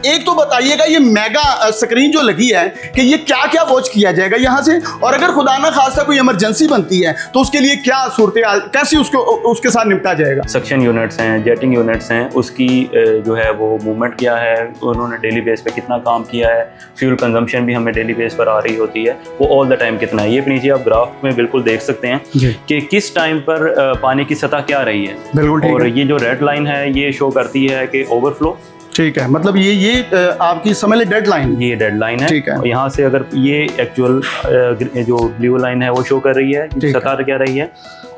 एक तो बताइएगा ये मेगा स्क्रीन जो लगी है कि ये क्या क्या वॉच किया जाएगा यहाँ से, और अगर खुदा ना खास्ता कोई इमरजेंसी बनती है तो उसके लिए क्या सूरत कैसे उसके साथ निपटा जाएगा। सक्शन यूनिट्स हैं, जेटिंग यूनिट्स हैं, उसकी जो है वो मूवमेंट क्या है, उन्होंने डेली बेस पे कितना काम किया है, फ्यूल कंजम्पशन भी हमें डेली बेस पर आ रही होती है, वो ऑल द टाइम कितना है। ये नीचे आप ग्राफ में बिल्कुल देख सकते हैं कि किस टाइम पर पानी की सतह क्या रही है। बिल्कुल। और ये जो रेड लाइन है ये शो करती है कि ओवरफ्लो। ठीक है, मतलब ये आपकी समझ ले डेडलाइन, ये डेडलाइन है। ठीक है। यहाँ से अगर ये एक्चुअल जो ब्लू लाइन है वो शो कर रही है सतह क्या रही है,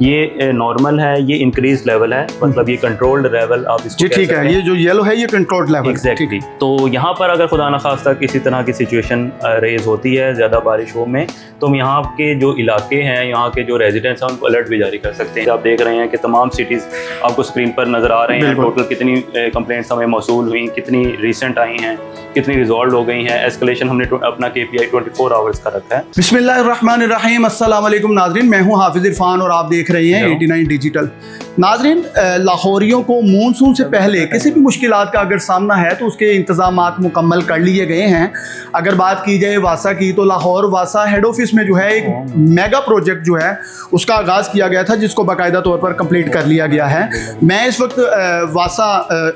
ये नॉर्मल है, ये इंक्रीज लेवल है, मतलब ये कंट्रोल्ड लेवल आप इसको ठीक है। ये जो येलो है ये कंट्रोल्ड लेवल। एग्जैक्टली। तो यहाँ पर अगर खुदा न खास्ता किसी तरह की सिचुएशन रेज होती है ज़्यादा बारिश हो में, तो हम यहाँ के जो इलाके हैं, यहाँ के जो रेजिडेंट्स हैं, उनको अलर्ट भी जारी कर सकते हैं। आप देख रहे हैं कि तमाम सिटीज़ आपको स्क्रीन पर नज़र आ रहे हैं। टोटल कितनी कंप्लेंट्स हमें मौसूल हुई, कितनी रिसेंट आई हैं, कितनी रिजॉल्व हो गई हैं। एस्केलेशन हमने अपना KPI 24 आवर्स का रखा है। बिस्मिल्लाहिर्रहमानिर्रहीम, अस्सलाम वालेकुम नाज़रीन, मैं हूँ हाफिज इरफान और आप देख रहे हैं 89 डिजिटल। नाज़रीन, लाहौरियों को मानसून से पहले किसी भी मुश्किलात का अगर सामना है तो उसके इंतजामात मुकम्मल कर लिए गए हैं। अगर बात की जाए वासा की, तो लाहौर वासा हेड ऑफिस में जो है एक मेगा प्रोजेक्ट जो है उसका आगाज़ किया गया था, जिसको बाकायदा तौर पर कंप्लीट कर लिया गया है। मैं इस वक्त वासा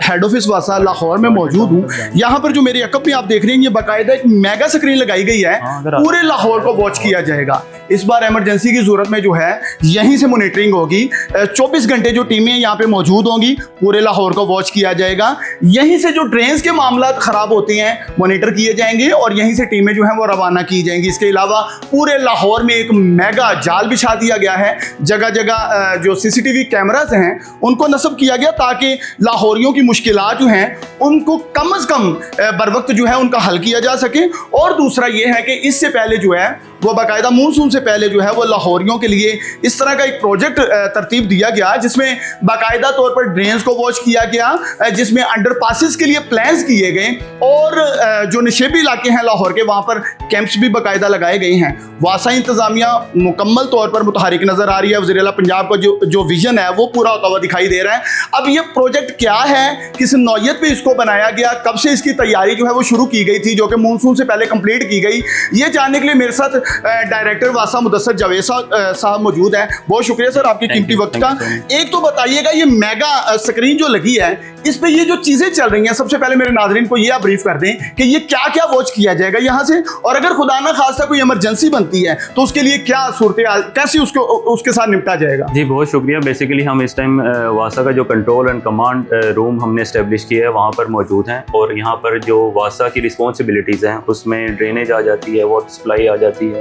हेड ऑफिस वासा लाहौर में मौजूद हूँ। यहाँ पर जो मेरे अकब में आप देख रहे हैं, ये बाकायदा एक मेगा स्क्रीन लगाई गई है, पूरे लाहौर को वॉच किया जाएगा। इस बार इमरजेंसी की जरूरत में जो है यहीं से मॉनिटरिंग होगी। 24 घंटे जो टीमें यहाँ पे मौजूद होंगी, पूरे लाहौर को वॉच किया जाएगा। यहीं से जो ड्रेन्स के मामला खराब होते हैं मॉनिटर किए जाएंगे और यहीं से टीमें जो हैं वो रवाना की जाएंगी। इसके अलावा पूरे लाहौर में एक मेगा जाल बिछा दिया गया है। जगह जगह जो CCTV कैमराज हैं उनको नस्ब किया गया, ताकि लाहौरियों की मुश्किलात जो हैं उनको कम अज़ कम बर वक्त जो है उनका हल किया जा सके। और दूसरा ये है कि इससे पहले जो है वो बाकायदा मानसून से पहले जो है वो लाहौरियों के लिए इस तरह का एक प्रोजेक्ट तरतीब दिया गया, जिसमें बाकायदा तौर पर ड्रेन्स को वॉच किया गया, जिसमें अंडरपासेस के लिए प्लान्स किए गए और जो नशेबी इलाके हैं लाहौर के, वहाँ पर कैंप्स भी बाकायदा लगाए गए हैं। वासा इंतज़ामिया मुकम्मल तौर पर मुतहरिक नज़र आ रही है। वज़ीर आला पंजाब का जो विजन है वो पूरा होता हुआ दिखाई दे रहा है। अब ये प्रोजेक्ट क्या है, किस नौयत पे इसको बनाया गया, कब से इसकी तैयारी जो है वो शुरू की गई थी, जो कि मानसून से पहले कंप्लीट की गई, ये जानने के लिए मेरे साथ डायरेक्टर वासा मुदस्सर जावेद साहब मौजूद है। बहुत शुक्रिया सर आपके कीमती वक्त का। एक तो बताइएगा ये मेगा स्क्रीन जो लगी है, इस पे ये जो चीजें चल रही हैं, सबसे पहले मेरे नाज़रीन को ये आप ब्रीफ कर दें कि ये क्या क्या वॉच किया जाएगा यहाँ से, और अगर खुदा ना खास्ता कोई इमरजेंसी बनती है तो उसके लिए क्या सूरत कैसे उसके साथ निपटा जाएगा। जी बहुत शुक्रिया। बेसिकली हम इस टाइम वासा का जो कंट्रोल एंड कमांड रूम हमने इस्टेब्लिश किया है वहाँ पर मौजूद हैं, और यहाँ पर जो वासा की रिस्पॉन्सिबिलिटीज़ हैं उसमें ड्रेनेज आ जाती है, वाटर सप्लाई आ जाती है,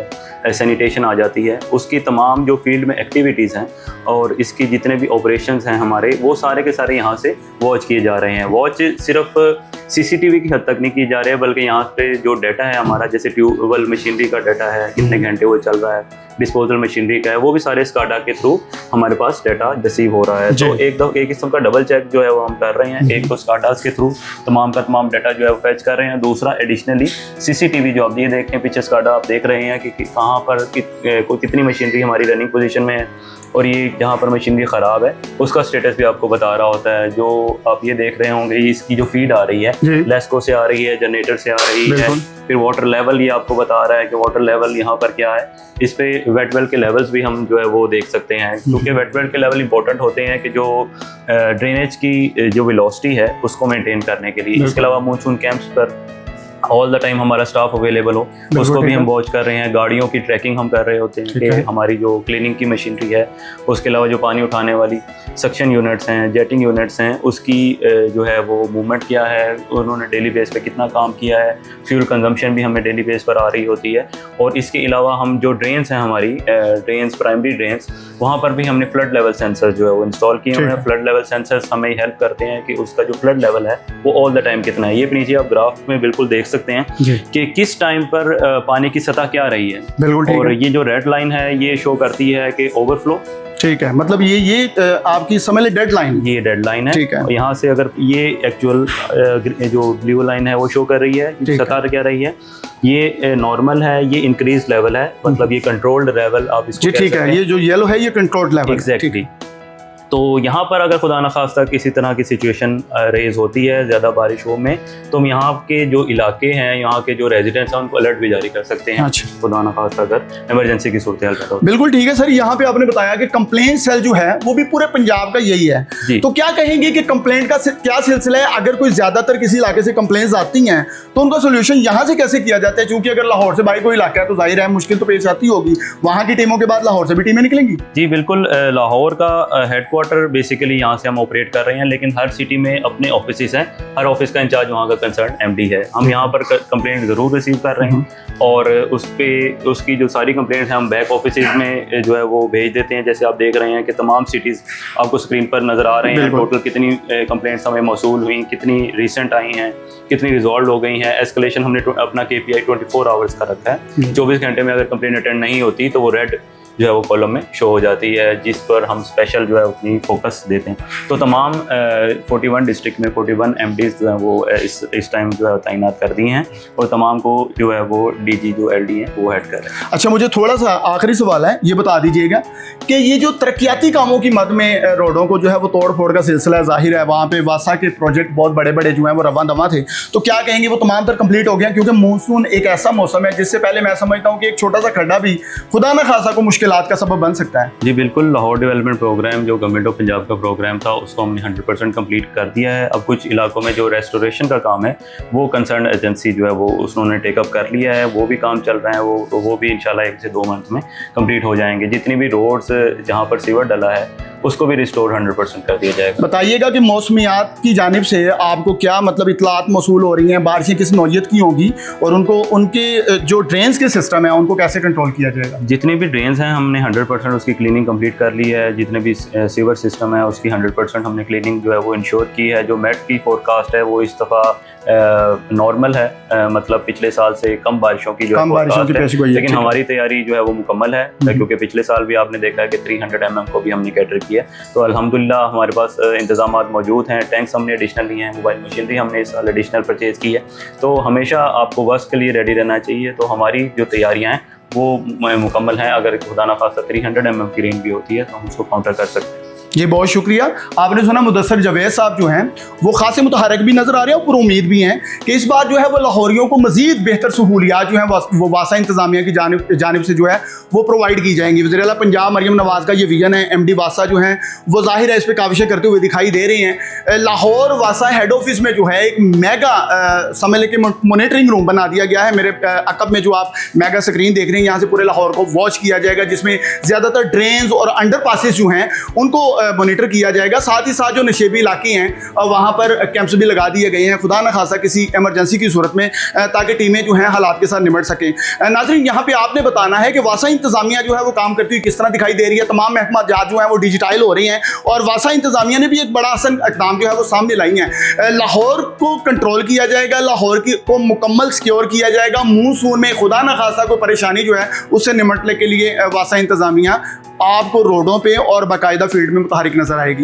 सैनिटेशन आ जाती है, उसकी तमाम जो फील्ड में एक्टिविटीज़ हैं और इसकी जितने भी ऑपरेशंस हैं हमारे, वो सारे के सारे यहाँ से वॉच किए जा रहे हैं। वॉच सिर्फ CCTV की हद तक नहीं की जा रही है, बल्कि यहाँ पे जो डाटा है हमारा, जैसे ट्यूबवेल मशीनरी का डाटा है, कितने घंटे वो चल रहा है, डिस्पोजल मशीनरी का है, वो भी सारे स्काडा के थ्रू हमारे पास डाटा रिसीव हो रहा है। तो एक किस्म का डबल चेक जो है वो हम कर रहे हैं। एक तो स्काडास के थ्रू तमाम का तमाम डाटा जो है वो फैच कर रहे हैं, दूसरा एडिशनली CCTV जो आप ये देखें पीछे स्काडा आप देख रहे हैं कि कहाँ पर कितनी मशीनरी हमारी रनिंग पोजीशन में है, और ये जहाँ पर मशीनरी ख़राब है उसका स्टेटस भी आपको बता रहा होता है। जो आप ये देख रहे होंगे, इसकी जो फीड आ रही है लेस्को से आ रही है, जनरेटर से आ रही है, फिर वाटर लेवल ये आपको बता रहा है कि वाटर लेवल यहाँ पर क्या है। इस पे वेट वेल के लेवल्स भी हम जो है वो देख सकते हैं, क्योंकि वेट वेल के लेवल इंपॉर्टेंट होते हैं कि जो ड्रेनेज की जो वेलोसिटी है उसको मेंटेन करने के लिए। इसके अलावा मानसून कैंप्स पर ऑल द टाइम हमारा स्टाफ अवेलेबल हो, उसको भी हम वॉच कर रहे हैं। गाड़ियों की ट्रैकिंग हम कर रहे होते हैं कि हमारी जो क्लीनिंग की मशीनरी है, उसके अलावा जो पानी उठाने वाली सक्शन यूनिट्स हैं, जेटिंग यूनिट्स हैं, उसकी जो है वो मूवमेंट क्या है, उन्होंने डेली बेस पे कितना काम किया है, फ्यूल कंजम्पशन भी हमें डेली बेस पर आ रही होती है। और इसके अलावा हम जो ड्रेन्स हैं हमारी ड्रेन्स, प्राइमरी ड्रेन्स, वहाँ पर भी हमने फ्लड लेवल सेंसर जो है वो इंस्टॉल किए हैं। फ्लड लेवल सेंसर्स हमें हेल्प करते हैं कि उसका जो फ्लड लेवल है वो ऑल द टाइम कितना है। ये नीचे आप ग्राफ में बिल्कुल देख सकते हैं कि किस टाइम पर पानी की सतह क्या रही है। और ये जो रेड लाइन है ये शो करती है कि ओवरफ्लो। ठीक है, मतलब ये आपकी समझ ले डेडलाइन, ये डेडलाइन है। ठीक है। यहाँ से अगर ये एक्चुअल जो ब्लू लाइन है वो शो कर रही है सतह क्या रही है, ये नॉर्मल है, ये इंक्रीज लेवल है, मतलब ये कंट्रोल्ड लेवल आप इसको ठीक है। ये जो येलो है ये कंट्रोल्ड लेवल। एग्जैक्टली। तो यहाँ पर अगर खुदा न खास्ता किसी तरह की सिचुएशन रेज होती है ज़्यादा बारिशों में, तो हम यहाँ के जो इलाके हैं, यहाँ के जो रेजिडेंट्स हैं, उनको अलर्ट भी जारी कर सकते हैं। अच्छा। खुदा न खास्ता अगर इमरजेंसी की सूरत हाल पैदा हो। बिल्कुल ठीक है सर, यहाँ पे आपने बताया कि कंप्लेंट सेल जो है वो भी पूरे पंजाब का यही है, तो क्या कहेंगे कि कंप्लेंट का क्या सिलसिला है? अगर कोई ज्यादातर किसी इलाके से कंप्लेंट्स आती हैं तो उनका सोल्यूशन यहाँ से कैसे किया जाता है? क्योंकि अगर लाहौर से बाहर कोई इलाका है तो जाहिर है मुश्किल तो पेश आती होगी, वहाँ की टीमों के बाद लाहौर से भी टीमें निकलेंगी। जी बिल्कुल, लाहौर का हेडक्वार्टर बेसिकली यहाँ से हम ऑपरेट कर रहे हैं, लेकिन हर सिटी में अपने ऑफिस हैं, हर ऑफिस का इंचार्ज वहाँ का कंसर्न एमडी है। हम यहाँ पर कंप्लेंट ज़रूर रिसीव कर रहे हैं और उसकी जो सारी कंप्लेंट्स हैं हम बैक ऑफिस में जो है वो भेज देते हैं। जैसे आप देख रहे हैं कि तमाम सिटीज़ आपको स्क्रीन पर नज़र आ रहे हैं, टोटल कितनी कंप्लेंट्स हमें मौसूल हुई, कितनी रिसेंट आई हैं, कितनी रिजॉल्व हो गई हैं। एस्केलेशन हमने अपना KPI 24 आवर्स का रखा है। 24 घंटे में अगर कंप्लेंट अटेंड नहीं होती तो वो रेड जो है वो कॉलम में शो हो जाती है, जिस पर हम स्पेशल जो है अपनी फोकस देते हैं। तो तमाम 41 डिस्ट्रिक्ट में 41 MDs जो है वो इस टाइम जो है तैनात कर दी हैं और तमाम को जो है वो DG जो LD हैं वो हेड कर रहे हैं। अच्छा, मुझे थोड़ा सा आखिरी सवाल है, ये बता दीजिएगा कि ये जो तरक्याती कामों की मद में रोडों को जो है वो तोड़ फोड़ का सिलसिला जाहिर है, वहाँ पे वासा के प्रोजेक्ट बहुत बड़े बड़े जो हैं वो रवा दवा थे, तो क्या कहेंगे वो तमाम तर कंप्लीट हो गया? क्योंकि मानसून एक ऐसा मौसम है जिससे पहले मैं समझता हूँ कि एक छोटा सा खड्डा भी खुदा न खासा को मुश्किलात का सबब बन सकता है। जी बिल्कुल, लाहौर डेवलपमेंट प्रोग्राम जो गवर्नमेंट ऑफ पंजाब का प्रोग्राम था उसको हमने 100% कंप्लीट कर दिया है। अब कुछ इलाकों में जो रेस्टोरेशन का काम है वो कंसर्न एजेंसी जो है वो उन्होंने टेकअप कर लिया है, वो भी काम चल रहा है, वो भी इंशाल्लाह 1 से 2 मंथ में कंप्लीट हो जाएंगे। जितनी भी रोड्स जहाँ पर सीवर डला है उसको भी रिस्टोर 100% कर दिया जाएगा। बताइएगा कि मौसमियात की जानिब से आपको क्या मतलब इतलात मौसूल हो रही हैं, बारिशें किस नौयत की होंगी और उनके जो ड्रेन्स के सिस्टम है उनको कैसे कंट्रोल किया जाएगा? जितने भी ड्रेन्स हैं हमने 100% उसकी क्लीनिंग कंप्लीट कर ली है। जितने भी सीवर सिस्टम है उसकी 100% हमने क्लीनिंग जो है वो इंश्योर की है। जो मेट की फोरकास्ट है वो इस दफ़ा नॉर्मल है, मतलब पिछले साल से कम बारिशों की जो फोरकास्ट है, लेकिन हमारी तैयारी जो है वो मुकम्मल है, क्योंकि पिछले साल भी आपने देखा है कि 300 mm को भी हमने कैटर किया। तो अल्हम्दुलिल्लाह हमारे पास इंतजाम मौजूद हैं। टैंक्स हमने एडिशनल लिए हैं, मोबाइल मशीनरी हमने इस साल एडिशनल परचेज़ की है। तो हमेशा आपको वर्क के लिए रेडी रहना चाहिए। तो हमारी जो तैयारियाँ हैं वो मुकम्मल हैं। अगर खुदा न खास्ता 300 mm की रेंज भी होती है तो हम उसको काउंटर कर सकते हैं। ये बहुत शुक्रिया। आपने सुना मुदस्सर जावेद साहब जो हैं वो खासे मुतहरक भी नज़र आ रहे हैं और उम्मीद भी हैं कि इस बार जो है वो लाहौरियों को मज़ीद बेहतर सहूलियात जो हैं वो वासा इंतज़ामिया की जानिब से जो है वो प्रोवाइड की जाएंगी। वज़ीर-ए-आला पंजाब मरियम नवाज़ का ये विजन है। MD वासा जो हैं वो ज़ाहिर है इस पर काविशें करते हुए दिखाई दे रही हैं। लाहौर वासा हेड ऑफिस में जो है एक मेगा समझ लें कि मॉनिटरिंग रूम बना दिया गया है। मेरे अकब में जो आप मेगा स्क्रीन देख रहे हैं, यहाँ से पूरे लाहौर को वॉच किया जाएगा, जिसमें ज़्यादातर ड्रेन्स और अंडर पासिस जो हैं उनको मॉनिटर किया जाएगा। साथ ही साथ जो नशेबी इलाके हैं वहाँ पर कैंप्स भी लगा दिए गए हैं, खुदा न खासा किसी इमरजेंसी की सूरत में, ताकि टीमें जो हैं हालात के साथ निपट सकें। नाज़रीन, यहाँ पे आपने बताना है कि वासा इंतज़ामिया जो है वो काम करती हुई किस तरह दिखाई दे रही है। तमाम महकमा जात जो हैं वो डिजिटाइल हो रही हैं और वासा इंतज़ामिया ने भी एक बड़ा असन इक़दाम जो है वो सामने लाई हैं। लाहौर को कंट्रोल किया जाएगा, लाहौर को मुकम्मल सिक्योर किया जाएगा। मानसून में खुदा न खासा कोई परेशानी जो है उससे निपटने के लिए वासा इंतज़ामिया आपको रोडों पे और बाकायदा फील्ड में मुतहरिक नजर आएगी।